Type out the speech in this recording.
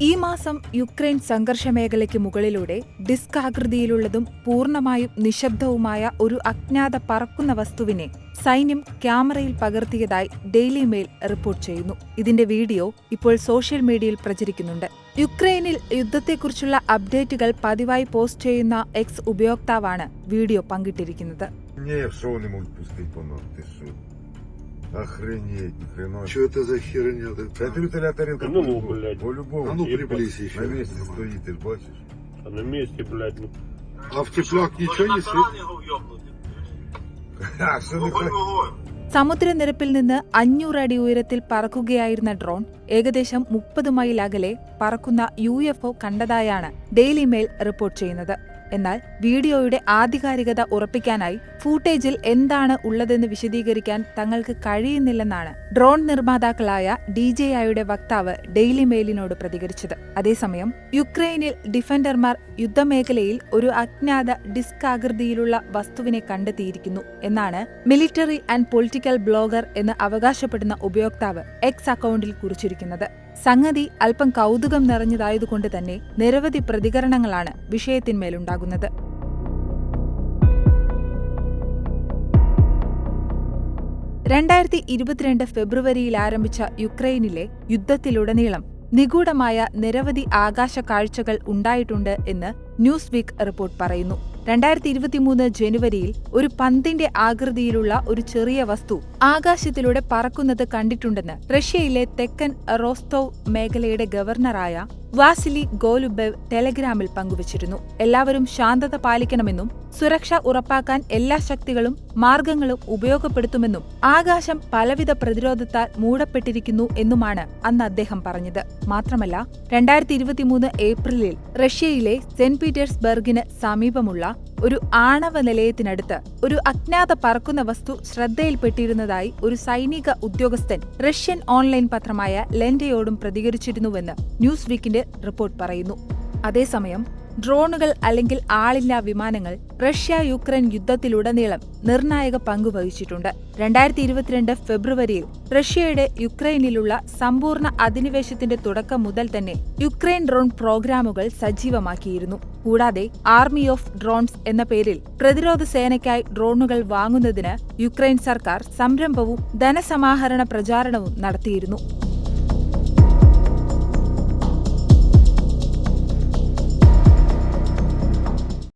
ഈ മാസം യുക്രൈൻ സംഘർഷമേഖലയ്ക്ക് മുകളിലൂടെ ഡിസ്ക് ആകൃതിയിലുള്ളതും പൂർണ്ണമായും നിശബ്ദവുമായ ഒരു അജ്ഞാത പറക്കുന്ന വസ്തുവിനെ സൈന്യം ക്യാമറയിൽ പകർത്തിയതായി ഡെയിലി മെയിൽ റിപ്പോർട്ട് ചെയ്യുന്നു. ഇതിന്റെ വീഡിയോ ഇപ്പോൾ സോഷ്യൽ മീഡിയയിൽ പ്രചരിക്കുന്നുണ്ട്. യുക്രൈനിൽ യുദ്ധത്തെക്കുറിച്ചുള്ള അപ്ഡേറ്റുകൾ പതിവായി പോസ്റ്റ് ചെയ്യുന്ന എക്സ് ഉപയോക്താവാണ് വീഡിയോ പങ്കിട്ടിരിക്കുന്നത്. Охренеть, ни хрена. Что это за херня? Это вертолетная тарелка. Ну, блядь. По-любому. А ну приблизь еще. На месте стоит, ты ж бачишь. А на месте, блядь. Ну. А в теплак ничего не светит? А что ты സമുദ്രനിരപ്പിൽ നിന്ന് 500 അടി ഉയരത്തിൽ പറക്കുകയായിരുന്ന ഡ്രോൺ ഏകദേശം 30 മൈൽ അകലെ പറക്കുന്ന UFO കണ്ടതായാണ് ഡെയിലി മെയിൽ റിപ്പോർട്ട് ചെയ്യുന്നത്. എന്നാൽ വീഡിയോയുടെ ആധികാരികത ഉറപ്പിക്കാനായി ഫൂട്ടേജിൽ എന്താണ് ഉള്ളതെന്ന് വിശദീകരിക്കാൻ തങ്ങൾക്ക് കഴിയുന്നില്ലെന്നാണ് ഡ്രോൺ നിർമ്മാതാക്കളായ DJIയുടെ വക്താവ് ഡെയിലി മെയിലിനോട് പ്രതികരിച്ചത്. അതേസമയം യുക്രൈനിൽ ഡിഫൻഡർമാർ യുദ്ധമേഖലയിൽ ഒരു അജ്ഞാത ഡിസ്ക് ആകൃതിയിലുള്ള വസ്തുവിനെ കണ്ടെത്തിയിരിക്കുന്നു എന്നാണ് മിലിറ്ററി ആൻഡ് പൊളിറ്റിക്കൽ ബ്ലോഗർ എന്ന് അവകാശപ്പെടുന്ന ഉപയോക്താവ് എക്സ് അക്കൗണ്ടിൽ കുറിച്ചിരിക്കുന്നത്. സംഗതി അല്പം കൗതുകം നിറഞ്ഞതായതുകൊണ്ട് തന്നെ നിരവധി പ്രതികരണങ്ങളാണ് വിഷയത്തിന്മേലുണ്ടാകുന്നത്. ഫെബ്രുവരിയിൽ ആരംഭിച്ച യുക്രൈനിലെ യുദ്ധത്തിലുടനീളം നിഗൂഢമായ നിരവധി ആകാശ കാഴ്ചകൾ ഉണ്ടായിട്ടുണ്ട് എന്ന് ന്യൂസ് വീക്ക് റിപ്പോർട്ട് പറയുന്നു. 2023 ജനുവരിയിൽ ഒരു പന്തിന്റെ ആകൃതിയിലുള്ള ഒരു ചെറിയ വസ്തു ആകാശത്തിലൂടെ പറക്കുന്നത് കണ്ടിട്ടുണ്ടെന്ന് റഷ്യയിലെ തെക്കൻ റോസ്തോവ് മേഖലയുടെ ഗവർണറായ വാസിലി ഗോലുബേവ് ടെലഗ്രാമിൽ പങ്കുവച്ചിരുന്നു. എല്ലാവരും ശാന്തത പാലിക്കണമെന്നും സുരക്ഷ ഉറപ്പാക്കാൻ എല്ലാ ശക്തികളും മാർഗങ്ങളും ഉപയോഗപ്പെടുത്തുമെന്നും ആകാശം പലവിധ പ്രതിരോധത്താൽ മൂടപ്പെട്ടിരിക്കുന്നു എന്നുമാണ് അന്ന് അദ്ദേഹം പറഞ്ഞത്. മാത്രമല്ല 2023 ഏപ്രിലിൽ റഷ്യയിലെ സെന്റ് പീറ്റേഴ്സ്ബർഗിന് സമീപമുള്ള ഒരു ആണവ നിലയത്തിനടുത്ത് ഒരു അജ്ഞാത പറക്കുന്ന വസ്തു ശ്രദ്ധയിൽപ്പെട്ടിരുന്നതായി ഒരു സൈനിക ഉദ്യോഗസ്ഥൻ റഷ്യൻ ഓൺലൈൻ പത്രമായ ലെൻഡയോടും പ്രതികരിച്ചിരുന്നുവെന്ന് ന്യൂസ് വീക്കിന്റെ റിപ്പോർട്ട് പറയുന്നു. അതേസമയം ഡ്രോണുകൾ അല്ലെങ്കിൽ ആളില്ലാ വിമാനങ്ങൾ റഷ്യ യുക്രൈൻ യുദ്ധത്തിലുടനീളം നിർണായക പങ്കുവഹിച്ചിട്ടുണ്ട്. 2022 ഫെബ്രുവരിയിൽ റഷ്യയുടെ യുക്രൈനിലുള്ള സമ്പൂർണ്ണ അധിനിവേശത്തിന്റെ തുടക്കം മുതൽ തന്നെ യുക്രൈൻ ഡ്രോൺ പ്രോഗ്രാമുകൾ സജീവമാക്കിയിരുന്നു. കൂടാതെ ആർമി ഓഫ് ഡ്രോൺസ് എന്ന പേരിൽ പ്രതിരോധ സേനയ്ക്കായി ഡ്രോണുകൾ വാങ്ങുന്നതിന് യുക്രൈൻ സർക്കാർ സംരംഭവും ധനസമാഹരണ പ്രചാരണവും നടത്തിയിരുന്നു.